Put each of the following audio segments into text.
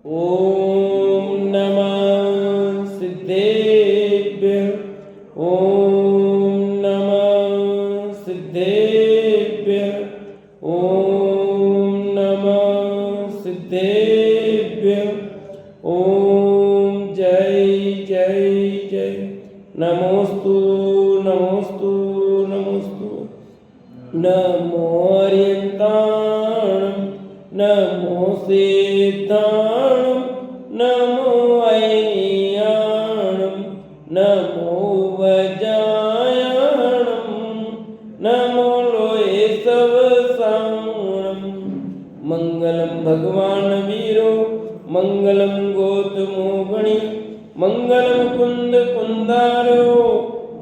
ओम नमः सिद्धेभ्यः। ओम नमः सिद्धेभ्यः। ओम नमः सिद्धेभ्यः। ओम जय जय जय। नमोस्तु नमोस्तु नमोस्तु। नमो अर्यन्ताणं नमो सिद्धाणं नमो ऐनियाणं नमो वज्रायाणं नमो लोये सवसाणं। मंगलम भगवान वीरो मंगलम गौतमो गणि मंगलम कुंद कुंदारो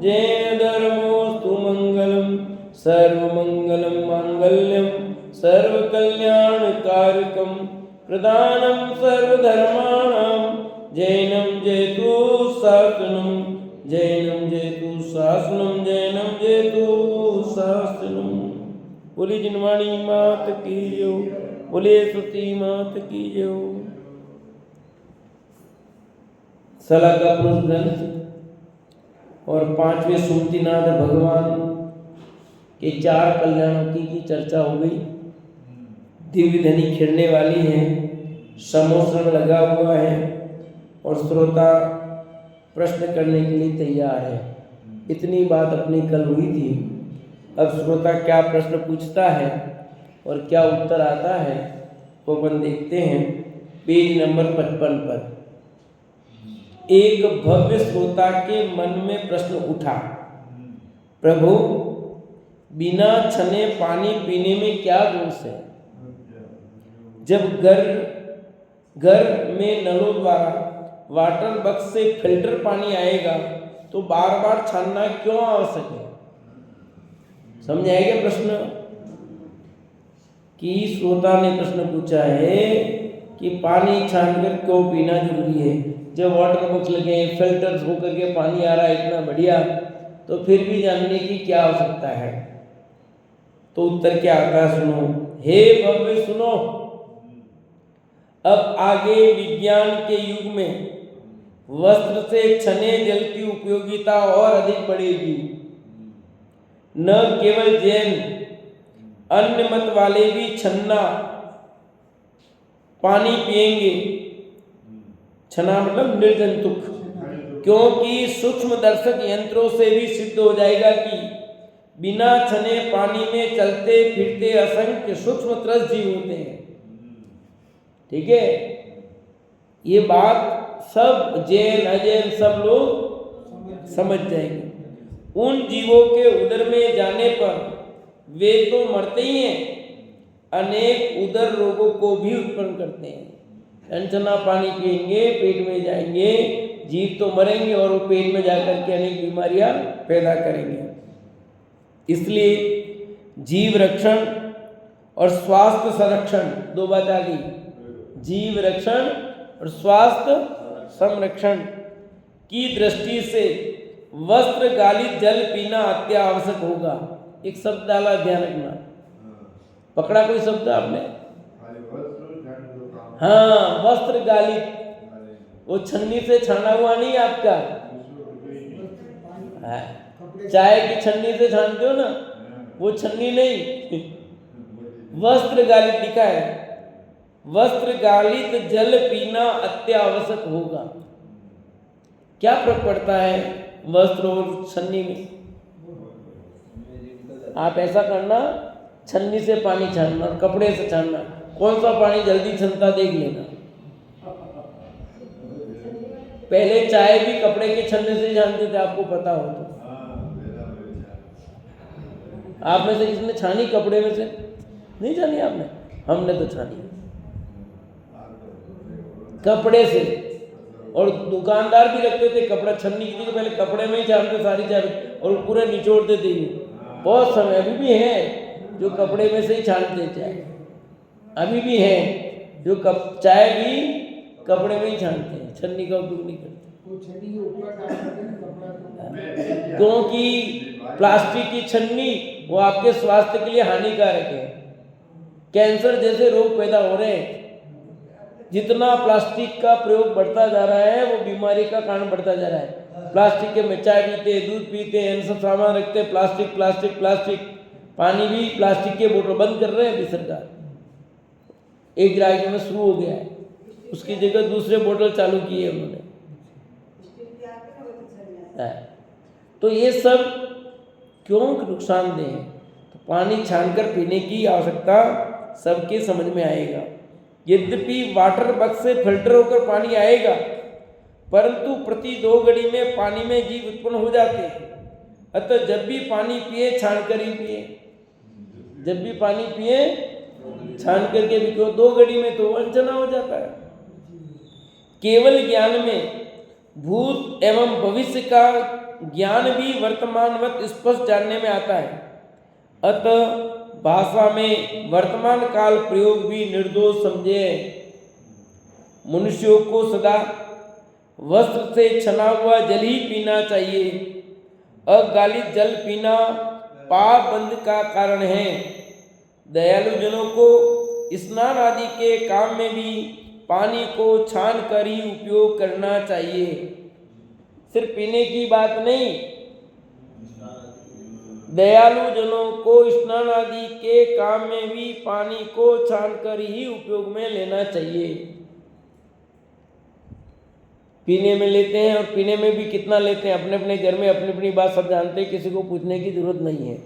जैन धर्मोस्तु मंगलम सर्वमंगलम मांगल्यम सर्वकल्याणकारकम प्रदानं सर्वधर्माणां जैनं जयतु शासनं जैनं जयतु शासनं जैनं जयतु शासनं। बोलिए जिनवाणी मात की जय। बोलिए सती मात की जय। सलाका पुरुष ग्रंथ और 5वें सुमतिनाथ भगवान के 4 कल्याणों की चर्चा हो गई। दिव्य धनी खिलने वाली है, समोसरण लगा हुआ है और श्रोता प्रश्न करने के लिए तैयार है। इतनी बात अपनी कल हुई थी। अब श्रोता क्या प्रश्न पूछता है और क्या उत्तर आता है वो अपन देखते हैं। पेज नंबर 55 पर एक भव्य श्रोता के मन में प्रश्न उठा, प्रभु बिना छने पानी पीने में क्या दोष है? जब घर में नलों द्वारा वाटर बक्स से फिल्टर पानी आएगा तो बार बार छानना क्यों आवश्यक है? समझ आएगा प्रश्न? कि श्रोता ने प्रश्न पूछा है कि पानी छानकर क्यों पीना जरूरी है? जब वाटर बक्स लगे फिल्टर्स होकर के पानी आ रहा है इतना बढ़िया, तो फिर भी जानने की क्या आवश्यकता है? तो उत्तर क्या आता है, सुनो। हे भव्य सुनो, अब आगे विज्ञान के युग में वस्त्र से छने जल की उपयोगिता और अधिक बढ़ेगी। न केवल जैन, अन्य मत वाले भी छन्ना पानी पिएंगे। छना मतलब निर्जंतुक, क्योंकि सूक्ष्म दर्शक यंत्रों से भी सिद्ध हो जाएगा कि बिना छने पानी में चलते फिरते असंख्य सूक्ष्म त्रस्त जीव होते हैं। ठीक है, ये बात सब जैन अजैन सब लोग समझ जाएंगे। उन जीवों के उदर में जाने पर वे तो मरते ही हैं, अनेक उदर रोगों को भी उत्पन्न करते हैं। छना पानी पिएंगे, पेट में जाएंगे, जीव तो मरेंगे और वो पेट में जाकर के अनेक बीमारियां पैदा करेंगे। इसलिए जीव रक्षण और स्वास्थ्य संरक्षण, 2 बात आ गई। जीव रक्षण और स्वास्थ्य संरक्षण की दृष्टि से वस्त्र गालित जल पीना अत्यावश्यक होगा। एक शब्द डाला, ध्यान रखना। पकड़ा कोई शब्द आपने? हाँ, वस्त्र गालित, वो छन्नी से छाना हुआ नहीं आपका। चाय की छन्नी से छानते हो ना, वो छन्नी नहीं, वस्त्र गालित लिखा है। वस्त्र गालित जल पीना अत्यावश्यक होगा। क्या फर्क पड़ता है वस्त्र और छन्नी में? आप ऐसा करना, छन्नी से पानी छानना और कपड़े से छानना, कौन सा पानी जल्दी छनता देख लेना। पहले चाय भी कपड़े के छन्ने से छानते थे, आपको पता हो तो। आप में से किसने छानी कपड़े में से? नहीं छानी आपने? हमने तो छानी कपड़े से। और दुकानदार भी रखते थे कपड़ा छन्नी की जगह, पहले कपड़े में ही छानते सारी चाय और पूरे निचोड़ते थे। बहुत समय अभी भी है जो कपड़े में से ही छानते चाय, अभी भी है जो चाय भी कपड़े में ही छानते हैं, छन्नी का उपयोग नहीं करते। क्योंकि प्लास्टिक की छन्नी वो आपके स्वास्थ्य के लिए हानिकारक है। कैंसर जैसे रोग पैदा हो रहे हैं। जितना प्लास्टिक का प्रयोग बढ़ता जा रहा है वो बीमारी का कारण बढ़ता जा रहा है। प्लास्टिक के में चाय पीते, दूध पीते, इन सब सामान रखते, प्लास्टिक प्लास्टिक प्लास्टिक। पानी भी प्लास्टिक के बोतल बंद कर रहे हैं अभी सरकार, एक राज्य में शुरू हो गया है, उसकी जगह दूसरे बोतल चालू किए उन्होंने। तो ये सब क्यों नुकसानदेह है? तो पानी छानकर पीने की आवश्यकता सबके समझ में आएगा। यद्यपि वाटर बक्स से फिल्टर होकर पानी आएगा, परंतु प्रति 2 घड़ी में पानी में जीव उत्पन्न हो जाते हैं। अतः जब भी पानी पिए छान कर ही पिए, जब भी पानी पिए छान करके भी, क्यों 2 घड़ी में तो अनजाना हो जाता है। केवल ज्ञान में भूत एवं भविष्य का ज्ञान भी वर्तमानवत स्पष्ट जानने में आता है। अतः भाषा में वर्तमान काल प्रयोग भी निर्दोष समझे। मनुष्यों को सदा वस्त्र से छना हुआ जल ही पीना चाहिए। अगालित जल पीना पाप बंध का कारण है। दयालु जनों को स्नान आदि के काम में भी पानी को छान कर ही उपयोग करना चाहिए। सिर्फ पीने की बात नहीं, दयालु जनों को स्नान आदि के काम में भी पानी को छान कर ही उपयोग में लेना चाहिए। पीने में लेते हैं, और पीने में भी कितना लेते हैं अपने अपने घर में अपनी अपनी बात सब जानते हैं, किसी को पूछने की जरूरत नहीं है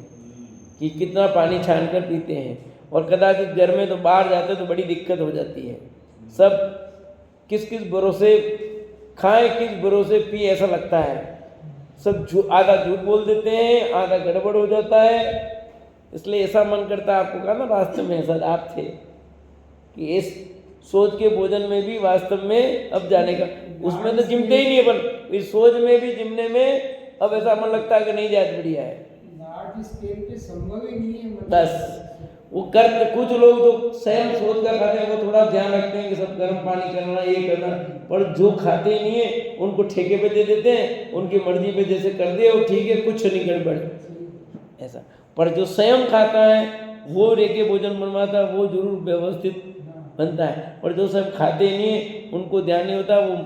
कि कितना पानी छान कर पीते हैं। और कदाचित घर में तो बाहर जाते तो बड़ी दिक्कत हो जाती है, सब किस किस भरोसे खाएं किस भरोसे पिए ऐसा लगता है। सब आधा झूठ बोल देते हैं, आधा गड़बड़ हो जाता है। इसलिए ऐसा मन करता है, आपको कहा ना रास्ते में ऐसा आप थे कि इस सोच के भोजन में भी वास्तव में अब जाने का, उसमें तो जिमते ही नहीं अपन, इस सोच में भी जिमने में अब ऐसा मन लगता है कि नहीं जात बढ़िया है। बस वो करते, कुछ लोग जो स्वयं सोच कर खाते हैं वो थोड़ा ध्यान रखते हैं कि सब गर्म पानी करना ये करना, पर जो खाते ही नहीं है उनको ठेके पे दे देते हैं, उनकी मर्जी पे जैसे कर दिए वो ठीक है, कुछ नहीं गड़बड़ ऐसा। पर जो स्वयं खाता है वो रेके भोजन बनवाता है वो जरूर व्यवस्थित बनता है। और जो सब खाते नहीं है उनको ध्यान नहीं होता, वो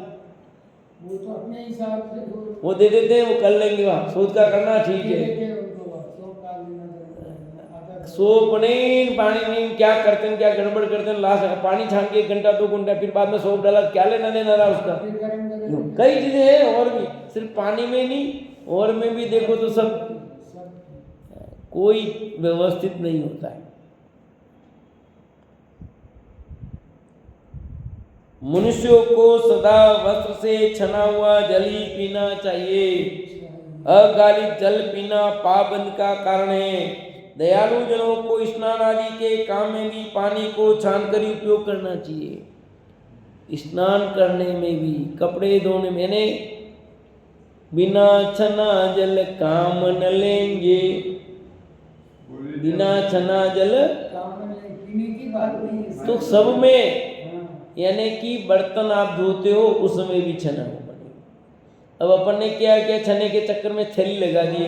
तो अपने हिसाब से वो दे देते हैं, वो कर लेंगे, वहाँ सोच का करना ठीक है। सोप नहीं, पानी नहीं, क्या करते हैं, क्या गड़बड़ करते हैं। लास्ट पानी छान के 1 घंटा 2 घंटा, फिर बाद में सोप डाला, क्या लेना देना रहा उसका। कई चीजें हैं और भी, सिर्फ पानी में नहीं और में भी देखो तो सब कोई व्यवस्थित नहीं होता है। मनुष्यों को सदा वस्त्र से छना हुआ जल ही पीना चाहिए। अगालित जल पीना पाबंद का कारण है। दयालु जनों को स्नान आदि के काम में भी पानी को छान कर ही उपयोग करना चाहिए। स्नान करने में भी, कपड़े धोने में, यानी बिना छना जल काम न लेंगे, बिना छना जल तो सब में, यानी कि बर्तन आप धोते हो उसमें भी छना हो बने। अब अपन ने क्या किया, छने के चक्कर में थैली लगा दी,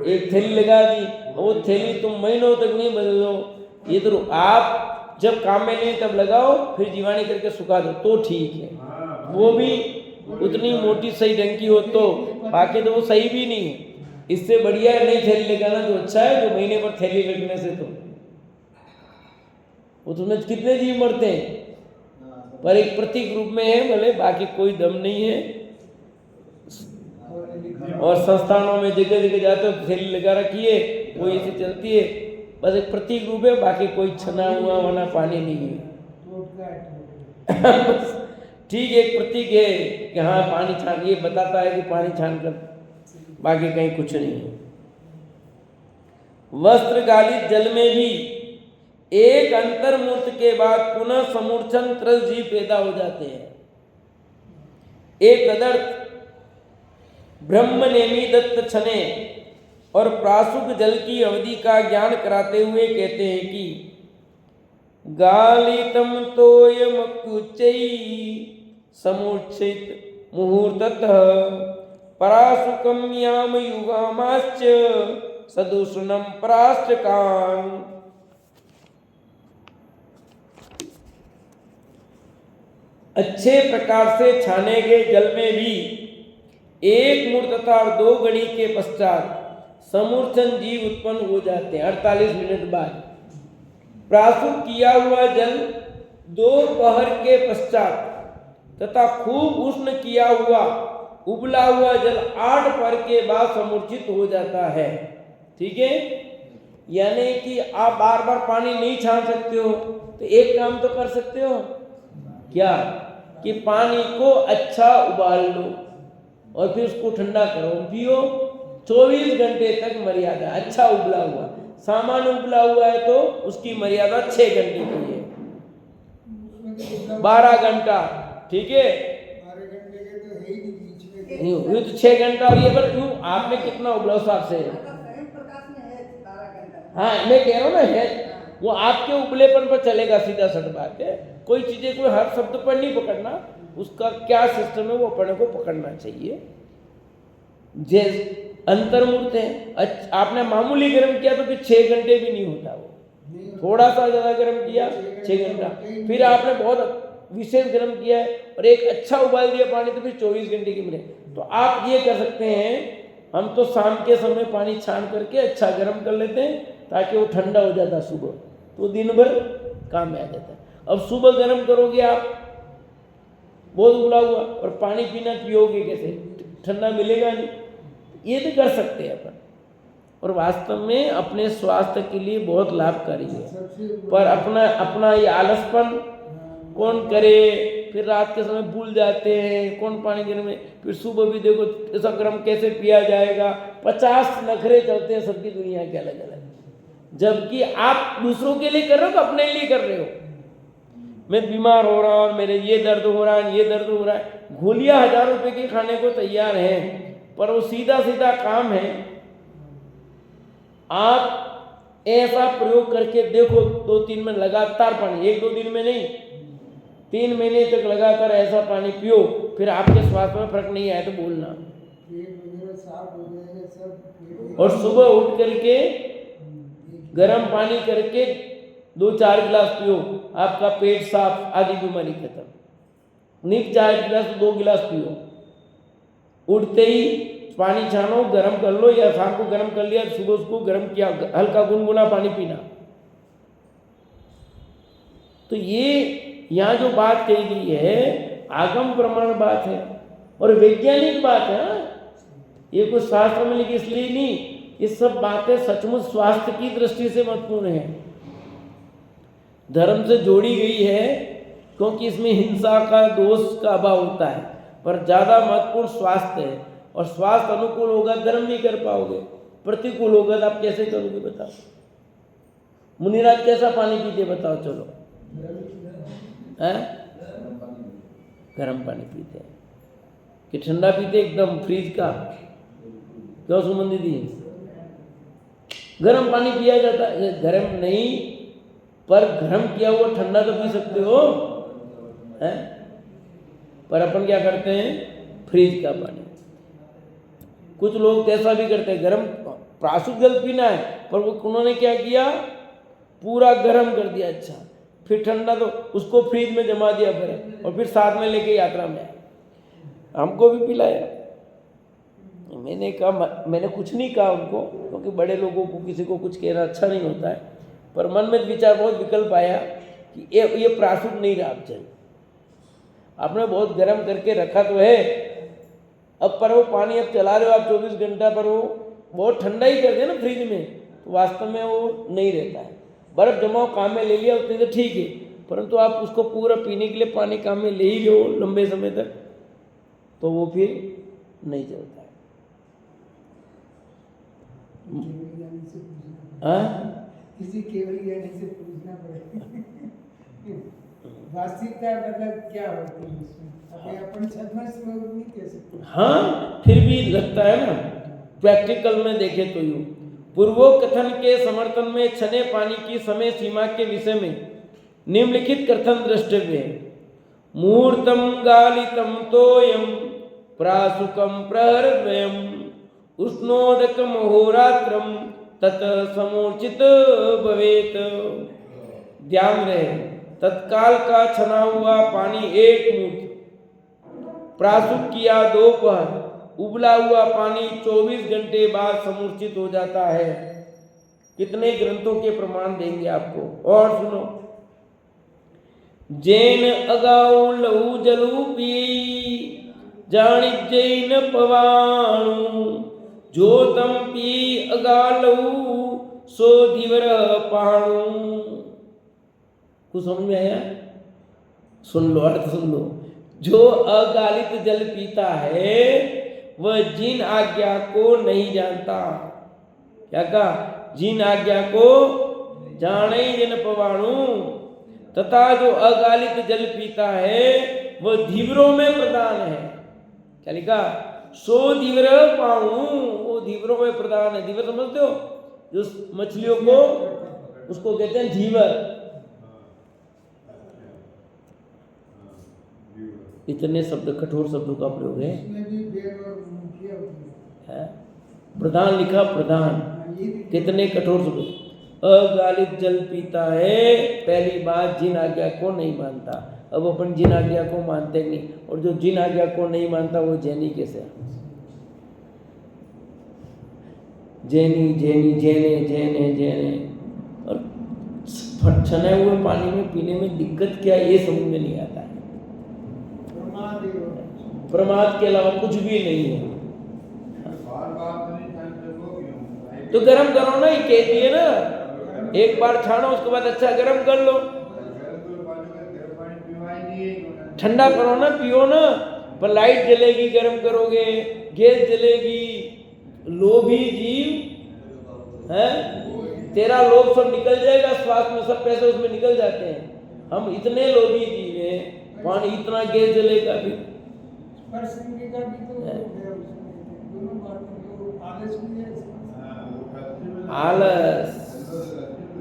एक थैली लगा दी, वो थैली तुम महीनों तक नहीं बदलो। ये तो आप जब काम में नहीं तब लगाओ, फिर जीवानी करके सुखा दो तो ठीक है, वो भी उतनी मोटी सही ढंग की हो तो, बाकी तो वो सही भी नहीं है। इससे बढ़िया है नई थैली लगाना, जो अच्छा है, जो महीने पर थैली लगने से तो वो तुम्हें कितने जीव मरते हैं, पर एक प्रतीक रूप में है, भले बाकी कोई दम नहीं है। और संस्थानों में जगह जगह जाते हो थैली लगा रखी है, वो ऐसे चलती है, बस एक प्रतीक रूप है, बाकी कोई छना हुआ वना पानी नहीं है। ठीक है, एक प्रतीक है कि हाँ पानी छान, ये बताता है कि पानी छान कर, बाकी कहीं कुछ नहीं है। वस्त्र गालित जल में भी एक अंतर्मूर्त के बाद पुनः समूर्छन 30 जीव पैदा हो जाते हैं। एक तदर्थ ब्रह्म नेमी दत्त छने और प्रासुक जल की अवधि का ज्ञान कराते हुए कहते हैं कि गालितम तोयमकुचै समुचित मुहूर्ततः परासुकम याम युगामाश्च सदुष्णम पराष्ट्रकान। अच्छे प्रकार से छाने गए जल में भी 1 मुड़ तथा 2 घड़ी के पश्चात समूर्छन जीव उत्पन्न हो जाते हैं। 48 मिनट बाद प्रासुत किया हुआ जल 2 पहर के पश्चात तथा खूब उष्ण किया हुआ उबला हुआ जल 8 पहर के बाद समूर्छित हो जाता है। ठीक है, यानी कि आप बार बार पानी नहीं छान सकते हो तो एक काम तो कर सकते हो, क्या कि पानी को अच्छा उबाल लो और फिर उसको ठंडा करो, पियो। 24 घंटे तक मर्यादा, अच्छा उबला हुआ, सामान्य उबला हुआ है तो उसकी मर्यादा 6 घंटे की है, 12 घंटा। ठीक है, 12 घंटे के तो है ही नहीं, बीच में ये तो 6 घंटा। और ये पर क्यों आपने कितना उबला उस हिसाब से, हाँ मैं कह रहा हूँ ना है, वो आपके उबलेपन पर चलेगा, सीधा सट बात है। कोई चीजें कोई हर शब्द पर नहीं पकड़ना, उसका क्या सिस्टम है वो अपने को पकड़ना चाहिए। जैसे अंतर्मुहूर्त है, आपने मामूली गर्म किया तो फिर 6 घंटे भी नहीं होता, वो थोड़ा सा ज्यादा गर्म किया 6 घंटा, फिर आपने बहुत विशेष गर्म किया है और एक अच्छा उबाल दिया पानी तो फिर 24 घंटे की मिले। तो आप ये कर सकते हैं, हम तो शाम के समय पानी छान करके अच्छा गर्म कर लेते हैं ताकि वो ठंडा हो जाता सुबह, तो दिन भर काम में आ जाता है। अब सुबह गर्म करोगे आप बहुत उबला हुआ और पानी पीना पियोगे कैसे, ठंडा मिलेगा नहीं। ये भी कर सकते हैं अपन, और वास्तव में अपने स्वास्थ्य के लिए बहुत लाभकारी है। पर अपना ये आलसपन कौन करे, फिर रात के समय भूल जाते हैं कौन पानी गर्म में, फिर सुबह भी देखो ऐसा गर्म कैसे पिया जाएगा, 50 नखरे चलते हैं सबकी दुनिया के अलग अलग, जबकि आप दूसरों के लिए कर रहे हो तो अपने लिए कर रहे हो। मैं बीमार हो रहा हूँ, मेरे ये दर्द हो रहा है, ये दर्द हो रहा है, गोलियां 1000 रुपए की खाने को तैयार हैं, पर वो सीधा सीधा काम है। आप ऐसा प्रयोग करके देखो, 2-3 में लगातार पानी, 1-2 दिन में नहीं, 3 महीने तक लगातार ऐसा पानी पियो, फिर आपके स्वास्थ्य में फर्क नहीं आया तो बोलना। और सुबह उठ करके गर्म पानी करके 2-4 गिलास पियो, आपका पेट साफ, आधी बीमारी खत्म। नहीं 4 गिलास तो 2 गिलास पियो, उठते ही पानी छानो, गर्म कर लो, या शाम को गर्म कर लिया सुबह उसको गर्म किया, हल्का गुनगुना पानी पीना। तो ये यहाँ जो बात कही गई है आगम प्रमाण बात है और वैज्ञानिक बात है। ये कोई शास्त्र में लिखी इसलिए नहीं, ये सब बातें सचमुच स्वास्थ्य की दृष्टि से महत्वपूर्ण है, धर्म से जोड़ी गई है, क्योंकि इसमें हिंसा का, दोष का अभाव होता है, पर ज्यादा महत्वपूर्ण स्वास्थ्य है। और स्वास्थ्य अनुकूल होगा धर्म नहीं कर पाओगे, प्रतिकूल होगा तो आप कैसे करोगे बताओ। मुनिराज कैसा पानी पीते बताओ, चलो है गर्म पानी पीते हैं कि ठंडा पीते एकदम फ्रिज का, क्यों सुमन दीदी? गर्म पानी पिया जाता है, गर्म नहीं पर गर्म किया हुआ ठंडा तो पी सकते हो है, पर अपन क्या करते हैं फ्रिज का पानी। कुछ लोग ऐसा भी करते हैं, गर्म प्रासुत जल पीना है पर वो उन्होंने क्या किया, पूरा गर्म कर दिया, अच्छा फिर ठंडा तो उसको फ्रिज में जमा दिया फिर, और फिर साथ में लेके यात्रा में आए, हमको भी पिलाया। मैंने कहा, मैंने कुछ नहीं कहा उनको, क्योंकि बड़े लोगों को किसी को कुछ कहना अच्छा नहीं होता है, पर मन में विचार बहुत विकल्प आया कि ये प्रासुत नहीं रहा जल, आपने बहुत गर्म करके रखा तो है, अब पर वो पानी अब चला रहे हो आप 24 घंटा, पर वो बहुत ठंडा ही कर दिया ना फ्रिज में, तो वास्तव में वो नहीं रहता है। बर्फ जमाओ काम में ले लिया उतने तो ठीक है, परंतु आप उसको पूरा पीने के लिए पानी काम में ले ही लो लंबे समय तक, तो वो फिर नहीं चलता है। किसी केवल ज्ञानी से पूछना पड़ेगा वास्तविकता मतलब क्या होती है इसमें, अभी अपन छद्मस में नहीं कह सकते। हाँ फिर भी लगता है ना, प्रैक्टिकल में देखे तो यूं पूर्वोक्त कथन के समर्थन में छने पानी की समय सीमा के विषय में निम्नलिखित कथन द्रष्टव्य है। मुहूर्तम गालितम तोयम प्रासुकम प्रहरद्वयम उष्णोदकम होरात्रम तत समूर्चित भवेत। ध्यान रहे, तत्काल का छना हुआ पानी 1 मूठ, प्रासुक किया दोपहर, उबला हुआ पानी 24 घंटे बाद समूर्छित हो जाता है। कितने ग्रंथों के प्रमाण देंगे आपको। और सुनो, जैन अगाऊ लहू जलू पी, जानी जैन पवाणु, जो तम पी अगा लहू सो धीवर पाणु। कुछ समझ में आया? सुन लो, अर्थ सुन लो। जो अगालित जल पीता है वह जिन आज्ञा को नहीं जानता। क्या कहा? जिन आज्ञा को जाने जन पवाणु, तथा जो अगालित जल पीता है वह धीवरों में प्रधान है। क्या लिखा? सो धीवर पाणु, वो धीवरों में प्रधान है। धीवर समझते हो? जो मछलियों को, उसको कहते हैं धीवर। इतने शब्द, कठोर शब्दों का प्रयोग है। प्रधान लिखा, प्रधान। कितने कठोर शब्द। अगालित जल पीता है, पहली बात जिन आज्ञा को नहीं मानता। अब अपन जिन आज्ञा को मानते नहीं, और जो जिन आज्ञा को नहीं मानता वो जैनी कैसे? जैनी जैनी जैने जैने जैने। और छने हुए पानी में पीने में दिक्कत क्या है ये समझ में नहीं आता है। प्रमाद के अलावा कुछ भी नहीं है। तो गरम करो ना, ये कहती है ना, एक बार छानो उसके बाद अच्छा गरम कर लो। ठंडा करो ना, पियो ना। पर लाइट जलेगी, गरम करोगे, गैस जलेगी। लोभी जीव है, तेरा लोभ सब निकल जाएगा, श्वास में सब पैसे उसमें निकल जाते हैं। हम इतने लोभी जीव हैं, पानी इतना गैस जलेगा भी। आलस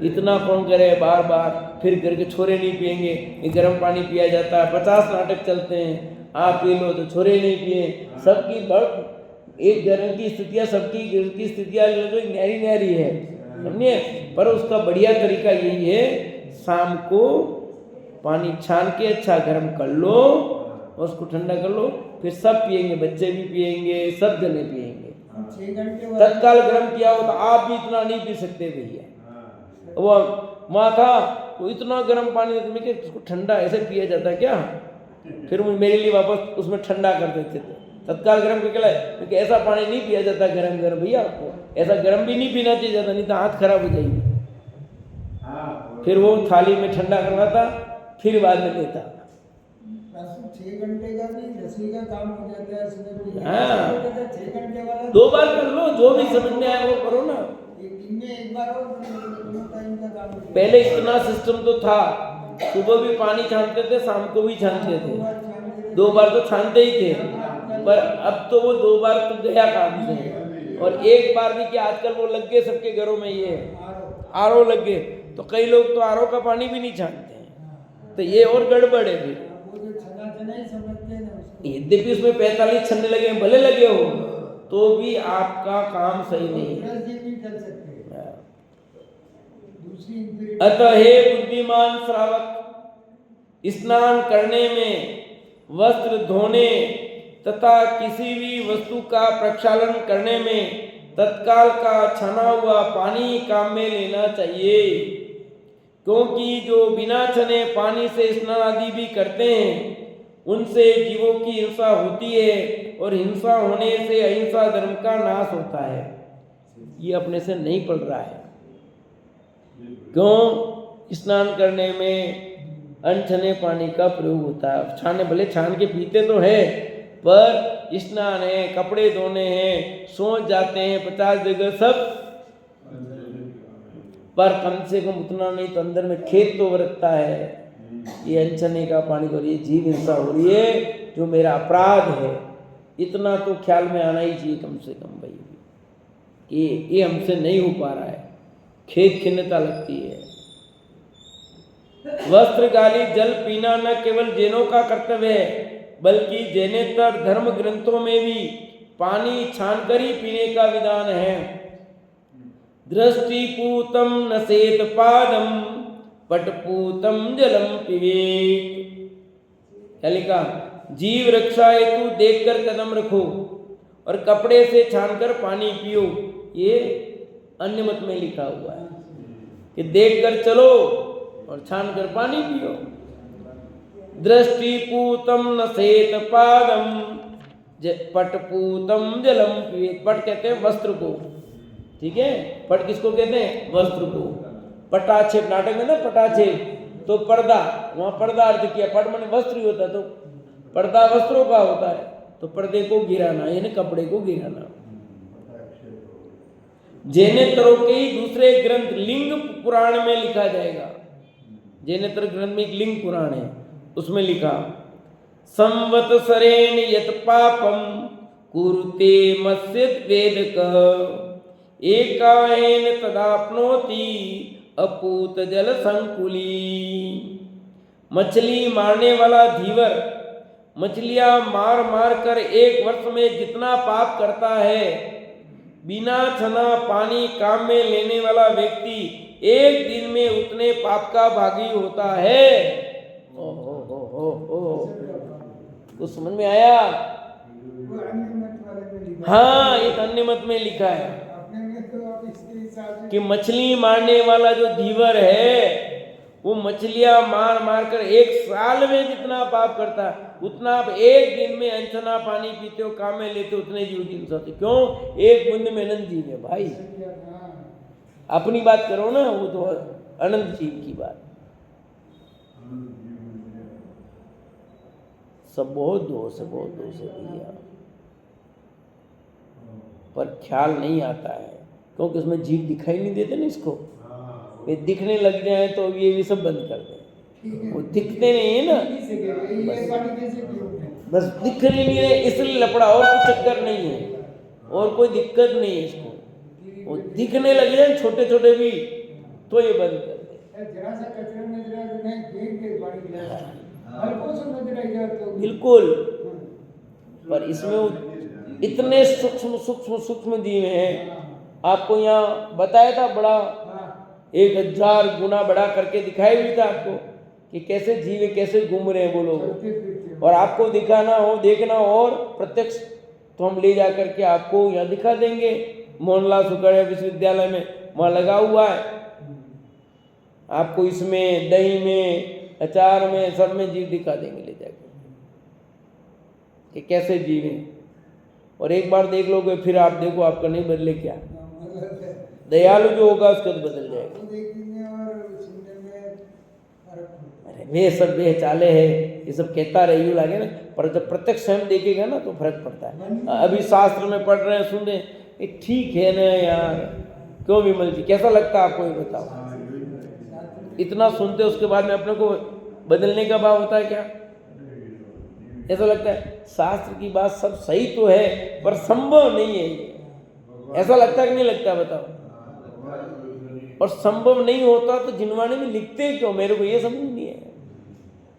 इतना कौन करे बार बार, फिर करके छोरे नहीं पिएंगे। ये गर्म पानी पिया जाता है, 50 नाटक चलते हैं, आप पी लो तो छोरे नहीं पिए। सबकी एक घर की स्थितियाँ, सबकी घर की स्थितियाँ न्यारी न्यारी है, समझिए। पर उसका बढ़िया तरीका यही है, शाम को पानी छान के अच्छा गर्म कर लो और उसको ठंडा कर लो, फिर सब पिएंगे, बच्चे भी पिएंगे, सब जने पिएंगे। तत्काल गर्म किया हो तो आप भी इतना नहीं पी सकते भैया। वो माँ था, वो इतना गर्म पानी देते, मैं उसको ठंडा ऐसे पिया जाता क्या? फिर वो मेरे लिए वापस उसमें ठंडा कर देते थे। तत्काल गर्म करके लाए, क्योंकि ऐसा पानी नहीं पिया जाता गरम गरम भैया। आपको ऐसा गरम भी नहीं पीना चाहिए जाता, नहीं तो हाथ खराब हो जाएगी। फिर वो थाली में ठंडा करवाता, फिर बाद में लेता। 6 घंटे का भी रसोई का काम हो जाता है इसमें। हाँ, 6 घंटे वाला 2 बार कर लो, जो भी समझ में आए वो करो ना। दिन में 1 बार और दोनों टाइम का काम हो जाता है। पहले इतना सिस्टम तो था, सुबह भी पानी छानते थे, शाम को भी छानते थे। 2 बार तो छानते ही थे, पर अब तो वो 2 बार तो गया काम से। और 1 बार भी क्या, आजकल वो लग गए सबके घरों में, ये आरओ लग गए, तो कई लोग तो आरओ का पानी भी नहीं छानते हैं। तो ये और गड़बड़ है। फिर यद्यपि उसमें 45 छन्ने लगे, भले लगे हो, तो भी आपका काम सही नहीं है। अतः हे बुद्धिमान श्रावक, स्नान करने में, वस्त्र धोने तथा किसी भी वस्तु का प्रक्षालन करने में तत्काल का छना हुआ पानी काम में लेना चाहिए। क्योंकि जो बिना छने पानी से स्नान आदि भी करते हैं, उनसे जीवों की हिंसा होती है, और हिंसा होने से अहिंसा धर्म का नाश होता है। ये अपने से नहीं पड़ रहा है। क्यों? स्नान करने में अनछने पानी का प्रयोग होता है। छाने भले छान के पीते तो है, पर स्नान है, कपड़े धोने हैं, सोच जाते हैं 50 जगह सब, पर कम से कम उतना नहीं तो अंदर में खेत तो बरतता है। ये अनछने का पानी को, ये जीव हिंसा हो रही है, जो मेरा अपराध है, इतना तो ख्याल में आना ही चाहिए कम से कम भाई, ये हमसे नहीं हो पा रहा है। खेत खिन्नता लगती है। वस्त्र गाली जल पीना न केवल जैनों का कर्तव्य है, बल्कि जैनेतर धर्म ग्रंथों में भी पानी छानकर ही पीने का विधान है। दृष्टिपूतम नसेत पादम पटपूतम जलम पिबेत। क्या लिखा? जीव रक्षा हेतु देखकर कदम रखो और कपड़े से छानकर पानी पियो। ये अन्य मत में लिखा हुआ है कि देखकर चलो और छानकर पानी पियो। दृष्टिपूतम नसेत पादम पटपूतम जलम पिबेत। पट कहते हैं वस्त्र को, ठीक है। पट किसको कहते हैं? वस्त्र को। पटाक्षेप नाटक में ना, पटाक्षेप तो पर्दा, वहां पर्दा अर्थ किया। पट माने वस्त्र ही होता, तो पर्दा वस्त्रों का होता है, तो पर्दे को गिराना यानी कपड़े को गिराना। जैनेतर के ही दूसरे ग्रंथ लिंग पुराण में लिखा जाएगा। जैनेतर ग्रंथ में एक लिंग पुराण है, उसमें लिखा संवत्सरेण यत पापम कुरुते मत्स्य वेदक एकाएन तदाप्नोति अपूत जल संकुली। मछली मारने वाला धीवर मछलियां मार मार कर एक वर्ष में जितना पाप करता है, बिना छना पानी काम में लेने वाला व्यक्ति एक दिन में उतने पाप का भागी होता है। कुछ समझ में आया? वो अन्य मत वाले में लिखा हाँ, एक अन्य मत में लिखा है अपने में तो आप इसके हिसाब से कि मछली मारने वाला जो धीवर है वो मछलियां मार मार कर एक साल में जितना पाप करता है, उतना आप एक दिन में अनछना पानी पीते हो, काम में लेते हो, उतने जीव गिन सकते। क्यों? एक बूंद में अनंत जीव है भाई। अपनी बात करो ना, वो तो अनंत जीव की बात। सब बहुत दोष है, बहुत दोष है भैया, पर ख्याल नहीं आता है क्योंकि उसमें जीव दिखाई नहीं देते ना इसको। वे दिखने लग जाए तो ये भी सब बंद कर दें। वो दिखते नहीं है ना, बस दिख नहीं है इसलिए लपड़ा, और कोई चक्कर नहीं है, और कोई दिक्कत नहीं है इसको। वो दिखने लग जाए छोटे छोटे भी तो ये बंद कर दे। जरा सा कचरा नजर आए तो नहीं देख के बड़ी हल्को सा नजर आ जाए तो बिल्कुल। पर इसमें वो इतने सूक्ष्म सूक्ष्म सूक्ष्म जीव हैं। आपको यहाँ बताया था, बड़ा 1000 गुना बड़ा करके दिखाया भी था आपको कि कैसे जीव कैसे घूम रहे हैं वो लोग। और आपको दिखाना हो, देखना हो और प्रत्यक्ष, तो हम ले जा करके आपको यहाँ दिखा देंगे। मोहनलाल सुखड़िया विश्वविद्यालय में वहाँ लगा हुआ है। आपको इसमें दही में, अचार में, सब में जीव दिखा देंगे ले जाकर कि कैसे जीव है। और एक बार देख लोगे फिर आप देखो आपका नहीं बदले क्या। दयालु जो होगा उसका तो बदल जाएगा। अरे वे सब वे चाले है, ये सब कहता रहे यूँ लगे ना, पर जब प्रत्यक्ष स्वयं देखेगा ना तो फर्क पड़ता है। अभी शास्त्र में पढ़ रहे हैं, सुन रहे हैं, ये ठीक है ना यार, क्यों विमल जी कैसा लगता है आपको ये बताओ? इतना सुनते उसके बाद में अपने को बदलने का भाव होता है क्या? ऐसा लगता है शास्त्र की बात सब सही तो है पर संभव नहीं है ये, ऐसा लगता है कि नहीं लगता बताओ? और संभव नहीं होता तो जिनवाणी में लिखते क्यों? मेरे को ये समझ नहीं है।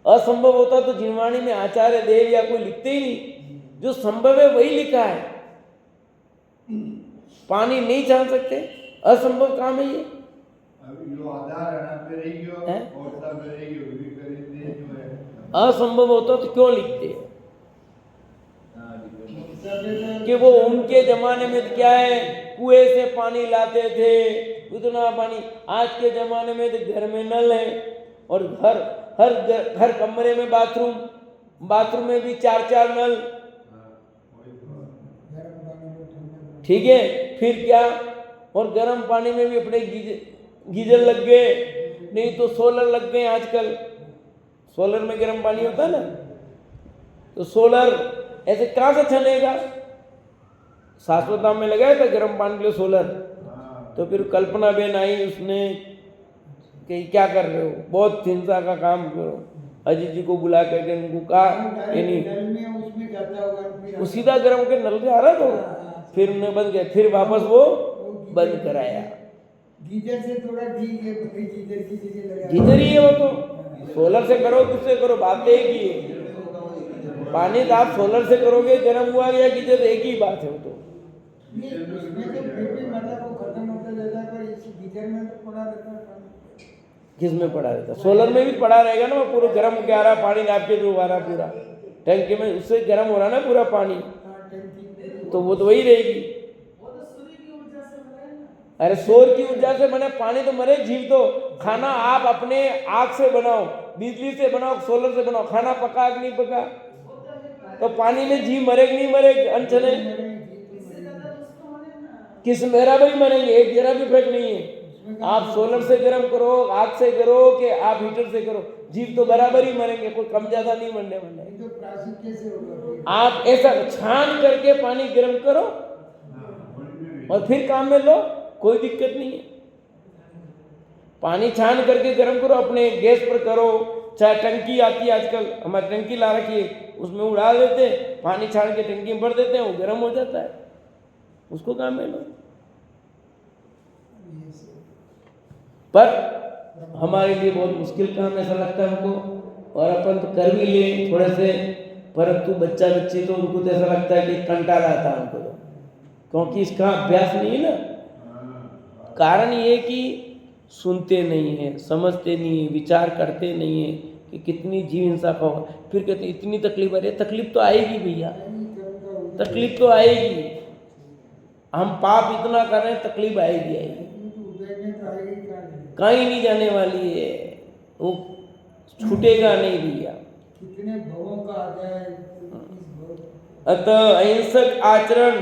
असंभव होता तो जिनवाणी में आचार्य देव या कोई लिखते ही नहीं। जो संभव है वही लिखा है। पानी नहीं जान सकते, असंभव काम है ये। असंभव होता तो क्यों लिखते हैं? कि वो उनके जमाने में क्या है, कुएं से पानी लाते थे, उतना पानी। आज के जमाने में तो घर में नल है और हर कमरे में बाथरूम में भी 4 नल, ठीक है। फिर क्या, और गर्म पानी में भी अपने गीजर लग गए, नहीं तो सोलर लग गए आजकल। सोलर में गर्म पानी होता है ना, तो सोलर ऐसे कहां से चलेगा? शाश्वत धाम में लगाया था गर्म पानी के लिए सोलर। तो फिर कल्पना बेन आई, उसने कि क्या कर रहे हो, बहुत हिंसा का काम करो। अजीत जी को बुला करके उनको कहा वो सीधा गर्म के नल से आ रहा था, फिर उन्हें बंद किया, फिर वापस वो बंद कराया। गीजर से थोड़ा ठीक है, गीजर ही है वो तो। सोलर से करो किससे करो, बात एक ही है। पानी तो आप सोलर से करोगे, गर्म हुआ या गीजर, एक ही बात है वो तो। किसमें पड़ा रहता? सोलर में भी पड़ा रहेगा ना, वो पूरा गर्म हो के आ रहा पानी आपके जो आ रहा पूरा टंकी में, उससे गर्म हो रहा ना पूरा पानी, हाँ, टंकी तो वो तो वही रहेगी। अरे सौर की ऊर्जा से बने पानी तो मरे, जीव तो खाना आप अपने आग से बनाओ, बिजली से बनाओ, सोलर से बनाओ, खाना पका कि नहीं पका, तो पानी में जीव मरे कि नहीं मरे अनचने? किस मेरा भी मरेंगे, एक जरा भी फर्क नहीं है। आप सोलर से गर्म करो, आग से करो कि आप हीटर से करो, जीव तो बराबर ही मरेंगे, कोई कम ज्यादा नहीं मरने वाले। तो प्राचीन कैसे होगा? आप ऐसा छान करके पानी गर्म करो और फिर काम में लो, कोई दिक्कत नहीं है। पानी छान करके गर्म करो, अपने गैस पर करो, चाहे टंकी आती है आजकल, हमारी टंकी ला रखी है, उसमें उड़ा देते हैं, पानी छान के टंकी में भर देते हैं, वो गर्म हो जाता है, उसको काम में लो। पर हमारे लिए बहुत मुश्किल काम ऐसा लगता है हमको, और अपन तो कर भी ले थोड़े से, परंतु बच्चा बच्ची तो उनको तो ऐसा लगता है कि कंटाला आता है उनको तो, क्योंकि इसका अभ्यास नहीं है ना। कारण ये कि सुनते नहीं है, समझते नहीं है, विचार करते नहीं है कि कितनी जीव हिंसा का होगा। फिर कहते हैं इतनी तकलीफ, अरे तकलीफ तो आएगी भैया, तकलीफ तो आएगी, हम पाप इतना कर रहे हैं, तकलीफ आएगी आएगी, कहीं नहीं जाने वाली है, वो छूटेगा नहीं भैया। कितने भवों का आदाय। अतः अहिंसक आचरण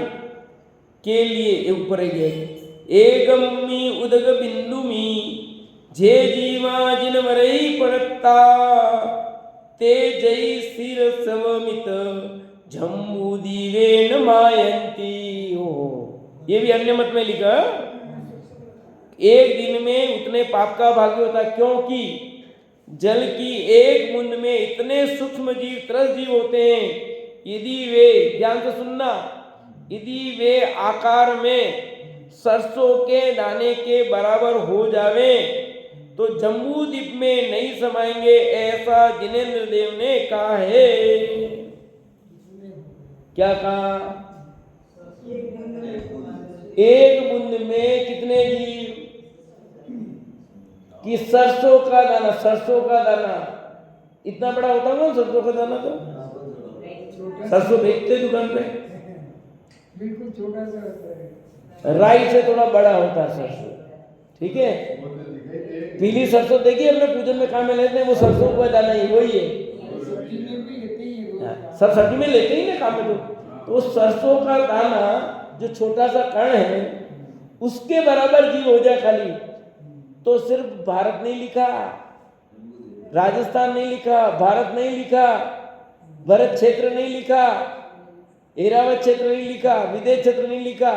के लिए ऊपर गए, एकमी उदग बिंदुमी जे जीवा जिन मरई पड़ता ते जय सिर सवमित जम्बू दीवेन मायंती। हो ये भी अन्य मत में लिखा, एक दिन में उतने पाप का भागी होता, क्योंकि जल की एक बूंद में इतने सूक्ष्म जीव, त्रस जीव होते हैं, यदि वे, ध्यान से सुनना, यदि वे आकार में सरसों के दाने के बराबर हो जावे तो जम्बू द्वीप में नहीं समाएंगे, ऐसा जिनेंद्र देव ने कहा है। क्या कहा? एक बूंद में कितने जीव, कि सरसों का दाना, सरसों का दाना इतना बड़ा होता है ना, सरसों का दाना तो सरसों बेचते दुकान पे, बिल्कुल छोटा सा होता है, राई से थोड़ा बड़ा होता है सरसों, ठीक है। पीली सरसों देखिए अपने पूजन में काम में लेते हैं, वो सरसों का दाना ही वही है, सब्जी में भी लेते ही है, सब सब्जी में लेते ही ना काम में। तो सरसों का दाना जो छोटा सा कण है, उसके बराबर जीव हो जाए खाली, तो सिर्फ भारत नहीं लिखा, राजस्थान नहीं लिखा, भारत नहीं लिखा, भरत क्षेत्र नहीं लिखा, एरावत क्षेत्र नहीं लिखा, विदेश क्षेत्र नहीं लिखा,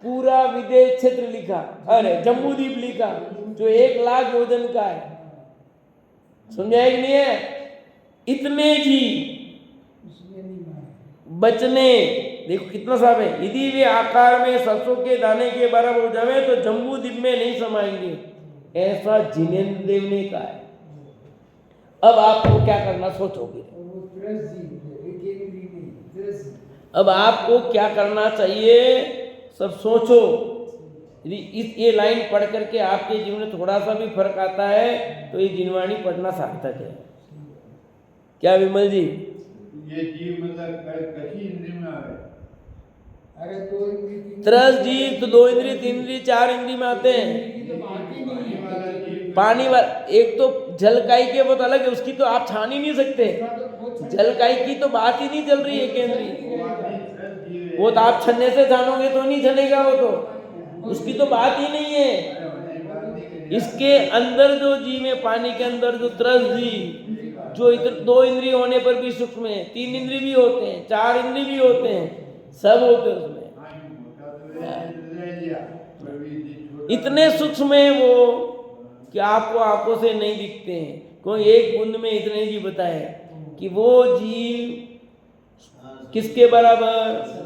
पूरा विदेश क्षेत्र लिखा, अरे जम्बूद्वीप लिखा, जो 1 लाख योजन का है, समझा कि नहीं है? इतने जी बचने, देखो कितना साफ है, यदि वे आकार में सरसों के दाने के बराबर हो जावे तो जम्बूद्वीप में नहीं समाएंगे, ऐसा जिनेंद्र देव ने कहा है। अब आपको क्या करना सोचोगे? अब आपको क्या करना चाहिए, सब सोचो। यदि इस ये लाइन पढ़ करके आपके जीवन में थोड़ा सा भी फर्क आता है तो ये जिनवाणी पढ़ना सार्थक है। क्या विमल जी? ये जीव मतलब कहीं इंद्रिय में आवे, अरे 2 इंद्रिय, त्रस जीव तो 2 इंद्रिय, 3 इंद्रिय, 4 इंद्रिय में आते हैं। पानी वाला एक तो जलकाई के बहुत अलग है, उसकी तो आप छान ही नहीं सकते, जलकाई की तो बात ही नहीं चल रही है केंद्रीय, वो तो आप छन्ने से छानोगे तो नहीं छनेगा, वो तो उसकी तो बात ही नहीं है। इसके अंदर जो जीव है, पानी के अंदर जो त्रस जीव, जो इधर 2 इंद्रिय होने पर भी सूक्ष्म है, 3 इंद्रिय भी होते हैं, 4 इंद्रिय भी होते हैं, सब होते हैं उसमें, इतने सूक्ष्म है वो कि आपको आंखों से नहीं दिखते हैं। कोई एक बूंद में इतने जीव बताए कि वो जीव किसके बराबर,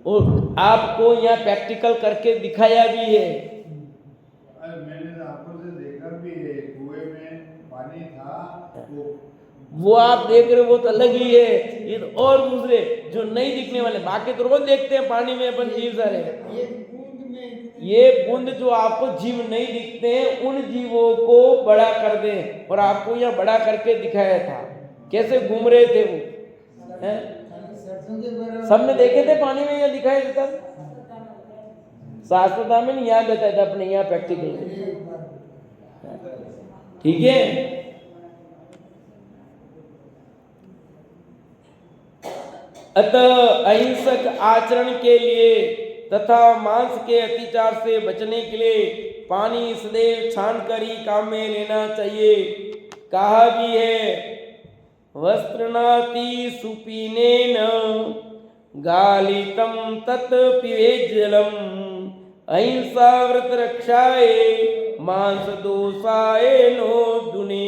और आपको यहाँ प्रैक्टिकल करके दिखाया भी है। मैंने आंखों से देखा भी है, कुएं में पानी था, वो आप देख रहे हो वो तो अलग ही है, ये तो और दूसरे जो नहीं दिखने वाले, बाकी तो रोज देखते हैं पानी में अपन जीव सारे। एक बूंद में ये बूंद जो आपको जीव नहीं दिखते हैं उन जीवों को बड़ा कर दें, और आपको यहाँ बड़ा करके दिखाया था कैसे घूम रहे थे वो, हैं? सरसों के बराबर सबने देखे थे पानी में, यहाँ दिखाया देता शास्त्रता में नहीं, यहाँ बताया था अपने यहाँ प्रैक्टिकल में। एक बार ठीक है, अतः अहिंसक आचरण के लिए तथा मांस के अतिचार से बचने के लिए पानी सदैव छान कर ही काम में लेना चाहिए। कहा भी है, वस्त्रनाति सुपीनेन गालितम तत् पिबेत् जलम अहिंसा व्रत रक्षाए मांस दोषाए नो दुने।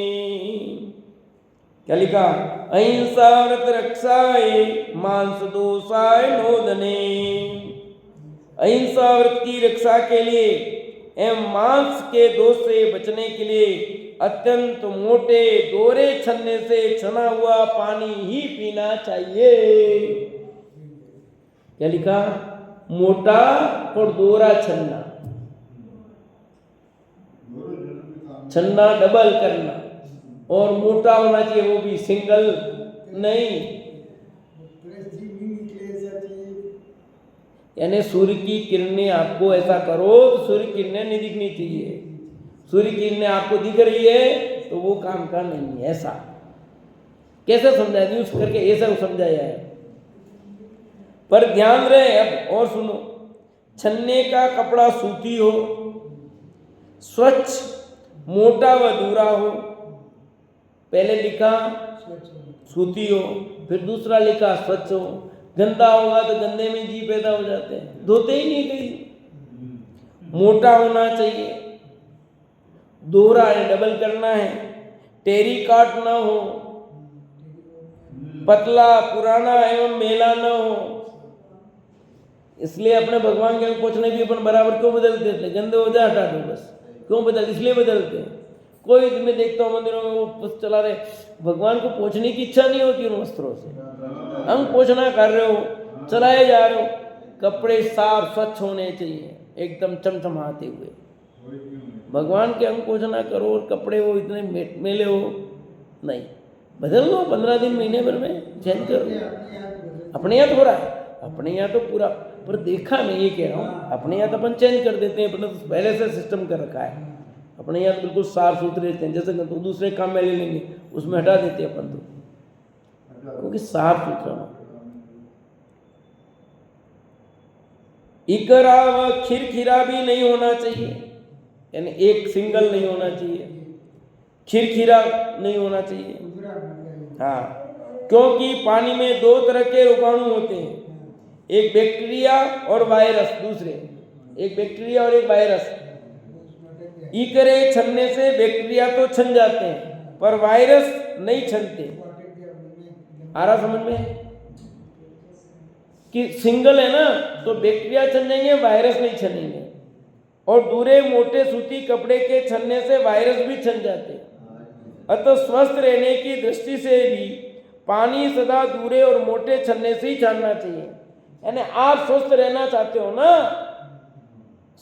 क्या लिखा? अहिंसा व्रत रक्षाए मांस दोषाय नोदने। अहिंसा व्रत की रक्षा के लिए एवं मांस के दोष से बचने के लिए अत्यंत मोटे दोहरे छन्ने से छना हुआ पानी ही पीना चाहिए। क्या लिखा? मोटा और दोहरा छन्ना, छन्ना डबल करना, और मोटा होना चाहिए, वो भी सिंगल नहीं। प्रेस जी भी निकले जाती। यानी सूर्य की किरणें आपको ऐसा करो तो सूर्य किरणें नहीं दिखनी चाहिए। सूर्य किरणें आपको दिख रही है तो वो काम का नहीं है। ऐसा कैसे समझाया? यूज करके ऐसा समझाया है। पर ध्यान रहे, अब और सुनो, छन्ने का कपड़ा सूती हो, स्वच्छ, मोटा व दूरा हो। पहले लिखा सूती हो, फिर दूसरा लिखा स्वच्छ हो। गंदा होगा तो गंदे में जी पैदा हो जाते हैं, धोते ही नहीं कहीं। मोटा होना चाहिए, दोहरा है, डबल करना है, टेरी काट ना हो, पतला पुराना एवं मेला ना हो। इसलिए अपने भगवान के पोछने भी अपन बराबर क्यों बदलते थे? गंदे हो जाए हटा दो बस, क्यों बदल? इसलिए बदलते हैं। कोई मैं देखता हूँ मंदिरों में वो चला रहे, भगवान को पोछने की इच्छा नहीं होती उन वस्त्रों से। हम पोछना कर रहे हो, चलाए जा रहे हो। कपड़े साफ स्वच्छ होने चाहिए, एकदम चमचमाते हुए। भगवान के अंग पोछना करो और कपड़े वो इतने मेले हो नहीं, बदल लो 15 दिन महीने भर में चेंज करो। अपने यहाँ तो हो रहा है, अपने यहाँ तो पूरा, पर देखा मैं ये कह रहा हूँ, अपने यहाँ तो अपन चेंज कर देते हैं, अपने तो पहले से सिस्टम कर रखा है। अपने यहाँ तो बिल्कुल साफ सुथरे रहते हैं, जैसे तो दूसरे काम में ले लेंगे उसमें हटा देते हैं अपन तो, क्योंकि साफ सुथरा हो। इकरा व खिरखिरा भी नहीं होना चाहिए, यानी एक सिंगल नहीं होना चाहिए, खिरखिरा नहीं होना चाहिए। हाँ, क्योंकि पानी में दो तरह के रोगाणु होते हैं, एक बैक्टीरिया और वायरस। दूसरे, एक बैक्टीरिया और एक वायरस। इकरे छनने से बैक्टीरिया तो छन जाते हैं पर वायरस नहीं छनते। आ रहा समझ में कि सिंगल है ना, तो बैक्टीरिया छन जाएंगे, वायरस नहीं छनेंगे। और दूरे मोटे सूती कपड़े के छनने से वायरस भी छन जाते हैं। अतः स्वस्थ रहने की दृष्टि से भी पानी सदा दूरे और मोटे छन्ने से ही छानना चाहिए। यानी आप स्वस्थ रहना चाहते हो ना,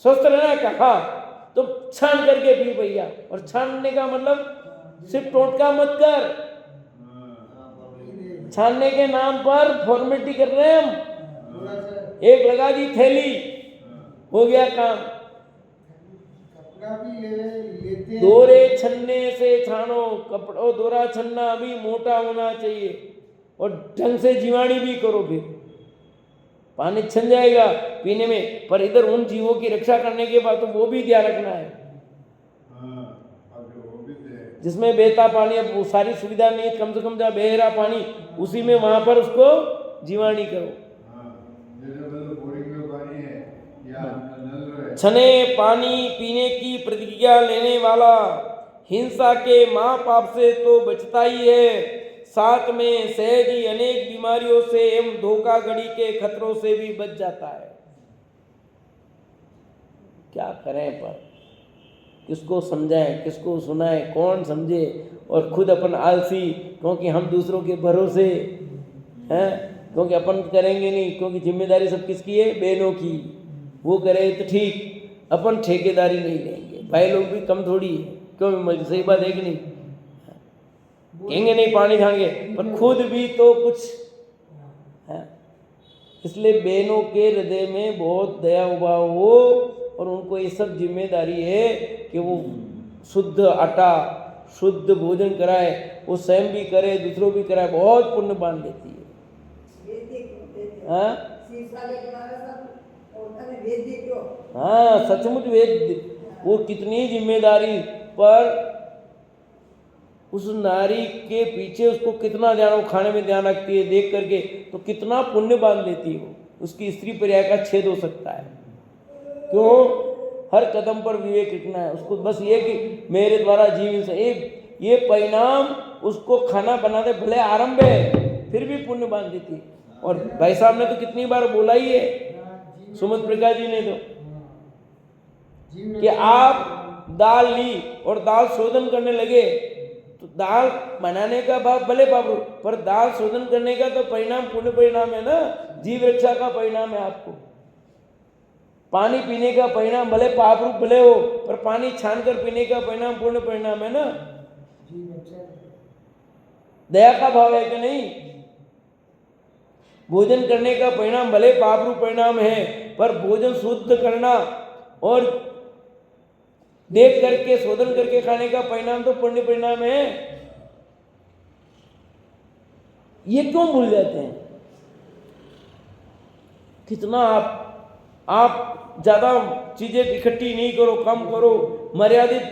स्वस्थ रहना कहा तो छान करके पी भैया। और छानने का मतलब सिर्फ टोटका मत कर, छानने के नाम पर फॉर्मेलिटी कर रहे हैं हम। एक लगा दी थैली, हो गया काम। कपड़ा भी लेते हैं। दोहरे छन्ने से छानो कपड़ा, दोहरा छन्ना भी मोटा होना चाहिए और ढंग से जीवाणी भी करो, फिर पानी छन जाएगा पीने में। पर इधर उन जीवों की रक्षा करने के बाद तो वो भी ध्यान रखना है जिसमें बहता पानी। अब वो सारी सुविधा नहीं, कम से कम जहाँ बह रहा पानी उसी में वहां पर उसको जीवाणी करो। छने पानी पीने की प्रतिज्ञा लेने वाला हिंसा के महापाप से तो बचता ही है, साथ में सहज ही अनेक बीमारियों से एवं धोखाधड़ी के खतरों से भी बच जाता है। क्या करें, पर किसको समझाएं, किसको सुनाएं, कौन समझे। और खुद अपन आलसी, क्योंकि हम दूसरों के भरोसे हैं, क्योंकि अपन करेंगे नहीं, क्योंकि जिम्मेदारी सब किसकी है? बहनों की। वो करे तो ठीक, अपन ठेकेदारी नहीं लेंगे, भाई लोग भी कम थोड़ी है, क्यों? सही बात है कि नहीं? कहेंगे नहीं पानी खाएंगे, पर खुद भी तो कुछ है। इसलिए बहनों के हृदय में बहुत दया उभाव हो और उनको ये सब जिम्मेदारी है कि वो शुद्ध आटा, शुद्ध भोजन कराए, वो स्वयं भी करे, दूसरों भी कराए, बहुत पुण्य बांध देती है। हाँ हाँ, सचमुच वेद। वो कितनी जिम्मेदारी पर उस नारी के पीछे उसको कितना ध्यान, वो खाने में ध्यान रखती है, देख करके तो कितना पुण्य बांध लेती है। उसकी स्त्री पर्याय का छेद हो सकता है। क्यों? हर कदम पर विवेक रखना है उसको, बस ये कि मेरे द्वारा जीवन से ये परिणाम उसको खाना बनाते भले आरंभ है, फिर भी पुण्य बांध देती है। और भाई साहब ने तो कितनी बार बोला ही है, सुमत प्रकाश जी ने तो, कि आप दाल ली और दाल शोधन करने लगे तो दाल बनाने का भाव भले बाबू, पर दाल शोधन करने का तो परिणाम पुण्य परिणाम है ना, जीव रक्षा का परिणाम है। आपको पानी पीने का परिणाम भले पाप रूप भले हो, पर पानी छान कर पीने का परिणाम पुण्य परिणाम है ना। दया का भाव है कि नहीं? भोजन करने का परिणाम भले पाप रूप परिणाम है, पर भोजन शुद्ध करना और देख करके शोधन करके खाने का परिणाम तो पुण्य परिणाम है। ये क्यों भूल जाते हैं? कितना आप ज्यादा चीजें इकट्ठी नहीं करो, कम करो, मर्यादित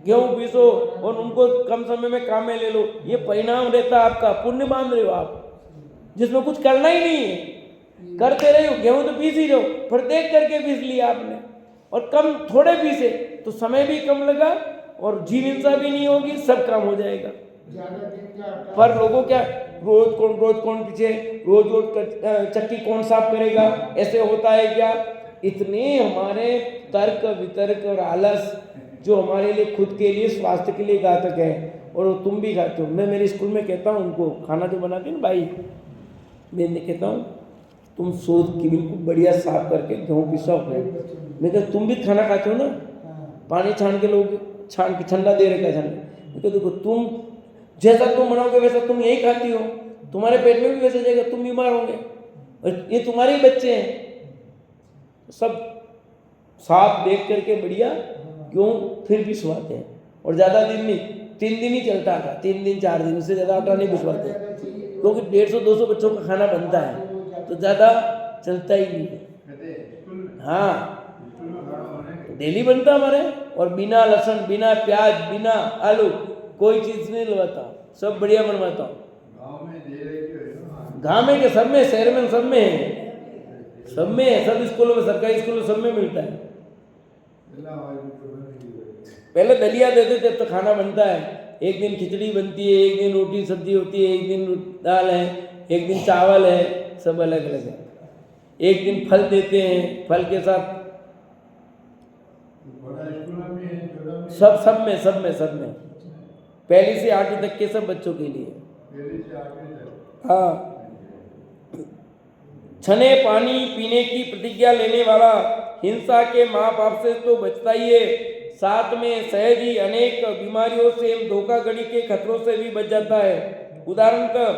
गेहूं पीसो और उनको कम समय में काम में ले लो, ये परिणाम रहता है आपका, पुण्य बांध रहे हो आप, जिसमें कुछ करना ही नहीं है। करते रहे हो, गेहूं तो पीस ही रहो, पर देख करके पीस लिया आपने, और कम थोड़े पीसे तो समय भी कम लगा और जीव हिंसा भी नहीं होगी, सब काम हो जाएगा। पर लोगों क्या, रोज कौन पीछे, रोज चक्की कौन साफ करेगा, ऐसे होता है क्या? इतने हमारे तर्क वितर्क और आलस जो हमारे लिए खुद के लिए स्वास्थ्य के लिए घातक है, और तुम भी खाते हो। मैं मेरे स्कूल में कहता हूँ उनको, खाना जो बनाते हैं ना भाई, मैं कहता हूँ तुम सोच की बिल्कुल बढ़िया साफ करके गेहूँ पिसाओ। मैं कहता तुम भी खाना खाते हो ना, पानी छान के लोग छान के ठंडा दे रखा है छान। मैं कहता देखो तुम जैसा तुम बनाओगे वैसा तुम यही खाती हो, तुम्हारे पेट में भी वैसा जाएगा, तुम बीमार होंगे, और ये तुम्हारे ही बच्चे हैं। सब साफ देख करके बढ़िया क्यों फिर भी पिसवाते हैं, और ज़्यादा दिन नहीं, 3 दिन ही चलता आटा, 3 दिन 4 दिन, उससे ज़्यादा आटा नहीं पिसवाते, क्योंकि 150-200 बच्चों का खाना बनता है तो ज़्यादा चलता ही नहीं है। हाँ, डेली बनता हमारे, और बिना लहसुन, बिना प्याज, बिना आलू कोई चीज़ नहीं लगाता, सब बढ़िया बनवाता हूँ। गाँव में के सब में, शहर में सब में है, सब में है, सब स्कूलों में, सरकारी स्कूलों में सब में मिलता है। पहले दलिया देते थे तो खाना बनता है, एक दिन खिचड़ी बनती है, एक दिन रोटी सब्जी होती है, एक दिन दाल है, एक दिन चावल है, सब अलग अलग है। एक दिन फल देते हैं, फल के साथ सब में पहली से 8वीं तक के सब बच्चों के लिए। हाँ, छने पानी पीने की प्रतिज्ञा लेने वाला हिंसा के महापाप से तो बचता ही है, साथ में सहज ही अनेक बीमारियों से एवं धोखाधड़ी के खतरों से भी बच जाता है। उदाहरणतः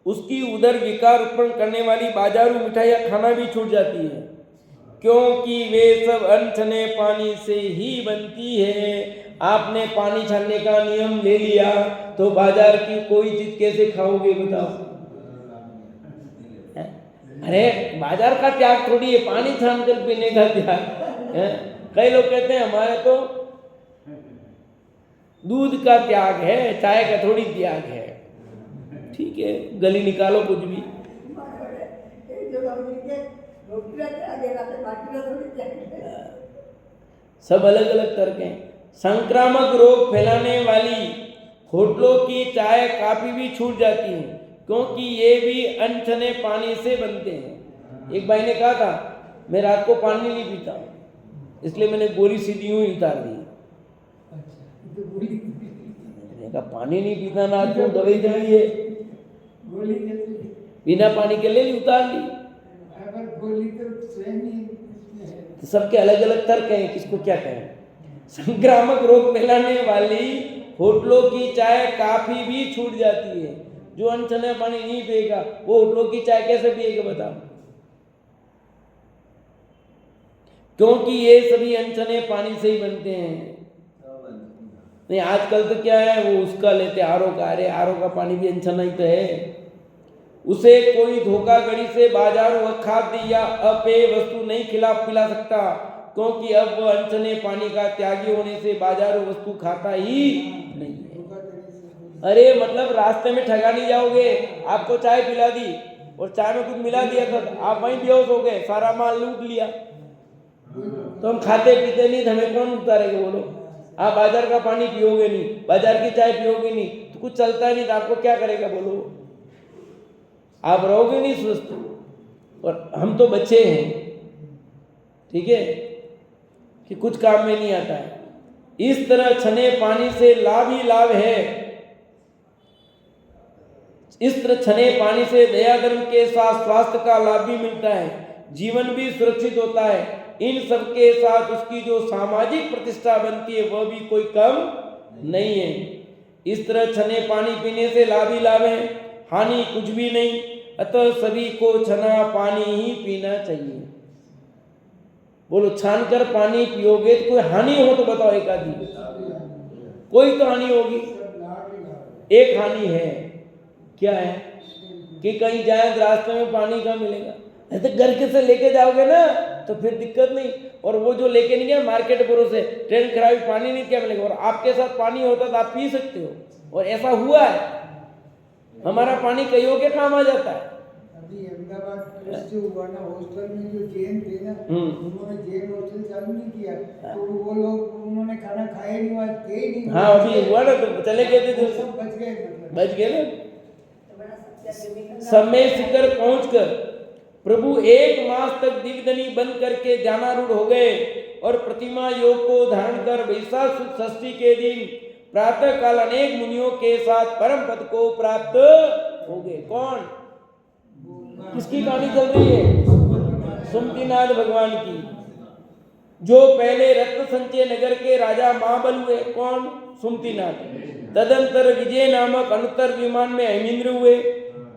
उसकी उदर विकार उत्पन्न करने वाली बाजारू मिठाइयाँ खाना भी छूट जाती है, क्योंकि वे सब अनछने पानी से ही बनती है। आपने पानी छानने का नियम ले लिया तो बाजार की कोई चीज कैसे खाओगे बताओ? अरे बाजार का त्याग थोड़ी है, पानी छान कर पीने का त्याग है। कई लोग कहते हैं हमारे तो दूध का त्याग है, चाय का थोड़ी त्याग है। ठीक है, गली निकालो कुछ भी। सब अलग अलग तर्क हैं। संक्रामक रोग फैलाने वाली होटलों की चाय काफी भी छूट जाती है, क्योंकि ये भी अनछने पानी से बनते हैं। एक भाई ने कहा था मैं रात को पानी नहीं पीता, इसलिए मैंने गोली सीधी यूं ही उतार दी। मैंने कहा पानी नहीं पीता ना, क्यों दवाई चली है, बिना पानी के ले ली, उतार ली। सबके अलग अलग तर्क हैं, किसको क्या कहें। संक्रामक रोग फैलाने वाली होटलों की चाय काफी भी छूट जाती है। जो अनछने पानी नहीं पिएगा वो होटलों की चाय कैसे पिएगा बताओ। क्योंकि ये सभी अनछने पानी से ही बनते हैं। नहीं आजकल तो क्या है, वो उसका लेते आरओ का, अरे आरओ का पानी भी अनछना ही तो है। उसे कोई धोखाधड़ी से बाजारू खाद्य या अपेय वस्तु नहीं पिला सकता, क्योंकि अब वह अनछने पानी का त्यागी होने से बाजारू वस्तु खाता ही नहीं है। अरे मतलब रास्ते में ठगा नहीं जाओगे, आपको चाय पिला दी और चाय में कुछ मिला दिया था, आप वहीं बेहोश हो गए, सारा माल लूट लिया, तो हम खाते पीते नहीं, हमें कौन उतारेगा बोलो। आप बाजार का पानी पियोगे नहीं, बाजार की चाय पियोगे नहीं, तो कुछ चलता नहीं, तो आपको क्या करेगा बोलो। आप रहोगे नहीं स्वस्थ। और हम तो बच्चे हैं, ठीक है, कि कुछ काम में नहीं आता है। इस तरह छने पानी से लाभ ही लाभ है। इस तरह छने पानी से दया धर्म के साथ स्वास्थ्य का लाभ भी मिलता है, जीवन भी सुरक्षित होता है। इन सब के साथ उसकी जो सामाजिक प्रतिष्ठा बनती है वह भी कोई कम नहीं है। इस तरह छने पानी पीने से लाभ ही लाभ है, हानि कुछ भी नहीं। अतः सभी को छना पानी ही पीना चाहिए। बोलो छानकर पानी पियोगे तो कोई हानि हो तो बताओ एक आदमी, कोई तो हानि होगी। एक हानि है, क्या है कि कहीं जाए तो रास्ते में पानी कहाँ मिलेगा। ऐसे घर के से लेके जाओगे ना तो फिर दिक्कत नहीं। और वो जो लेके नहीं गया मार्केट पर से ट्रेन खराबी पानी नहीं क्या मिलेगा, और आपके साथ पानी होता तो आप पी सकते हो। और ऐसा हुआ है, हमारा पानी कईयों के काम आ जाता है। अभी अहमदाबाद जो हुआ ना, हॉस्टल में जो जैन थे ना, उन्होंने जैन हॉस्टल चालू नहीं किया, तो वो लोग उन्होंने खाना खाए नहीं, वहाँ थे ही नहीं। हाँ अभी हुआ ना, तो चले गए थे, सब बच गए, बच गए ना। समय शिखर पहुंचकर प्रभु 1 मास तक दीपदनी बंद करके ध्यानारूढ़ हो गए और प्रतिमा योग को धारण कर वैशाख शुद्ध षष्ठी के दिन प्रातः काल अनेक मुनियों के साथ परम पद को प्राप्त हो गए। कौन, किसकी कहानी चल रही है? सुमतिनाथ भगवान की, जो पहले रत्न संचय नगर के राजा महाबल हुए। कौन? सुमतिनाथ। तदंतर विजय नामक अनुत्तर विमान में हेमेंद्र हुए।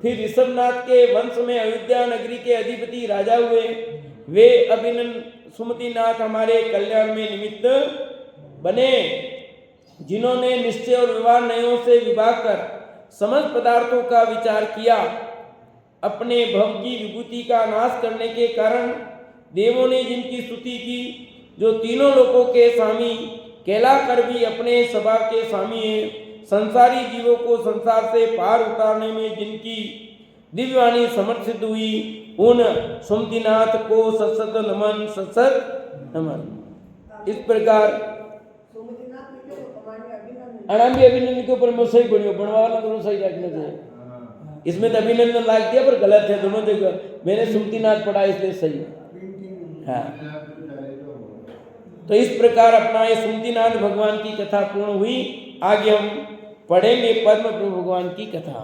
फिर ऋषभनाथ के वंश में अयोध्या नगरी के अधिपति राजा हुए। वे अभिनंदन सुमतिनाथ हमारे कल्याण में निमित्त बने, जिन्होंने निश्चय और व्यवहार नयों से विभाग कर समस्त पदार्थों का विचार किया। अपने भव की विभूति का नाश करने के कारण देवों ने जिनकी स्तुति की, जो तीनों लोकों के स्वामी कहलाकर भी अपने स्वभाव के स्वामी हैं, संसारी जीवों को संसार से पार उतारने में जिनकी दिव्यवाणी समर्थ सिद्ध हुई, उन सुमतिनाथ को सत्सत नमन, सत्सत नमन। इस प्रकार अनामी अभिनंदन के ऊपर मैं सही बढ़ियो बनवा वाला दोनों सही रखने चाहिए। इसमें तो अभिनंदन लाग दिया पर गलत है दोनों जगह। मैंने सुमतिनाथ पढ़ा इसलिए सही है। हाँ, तो इस प्रकार अपना ये सुमतिनाथ भगवान की कथा पूर्ण हुई। आगे हम पढ़ेंगे पद्म प्रभु भगवान की कथा।